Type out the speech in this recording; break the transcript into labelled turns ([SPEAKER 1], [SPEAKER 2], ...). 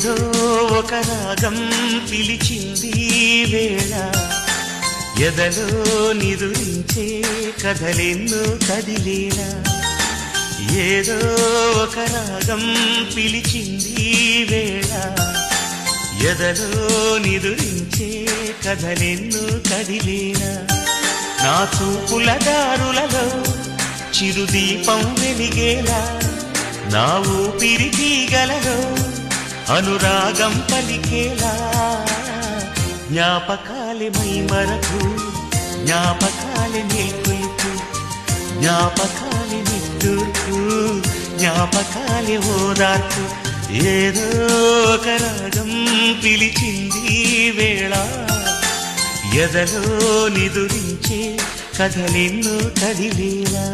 [SPEAKER 1] ఏదో ఒక రాగం పిలిచింది వేళ ఎదలో నిదురించే కథలెన్నో కదిలేలా ఏదో ఒక రాగం పిలిచింది వేళ ఎదలో నిదురించే కథలెన్నో కదిలేలా నా చూపుల దారులలో చిరుదీపం వెలిగేలా నా ఊపిరి తీగలలో అనురాగం పలికేలా జ్ఞాపకాలే మైమరకు జ్ఞాపకాలే మేల్కొలుపు జ్ఞాపకాలే నిట్టూర్పు జ్ఞాపకాలే ఓదార్పు ఏదో ఒక రాగం పిలిచింది వేళ ఎదలో నిదురించే కథలెన్నో కదిలేలా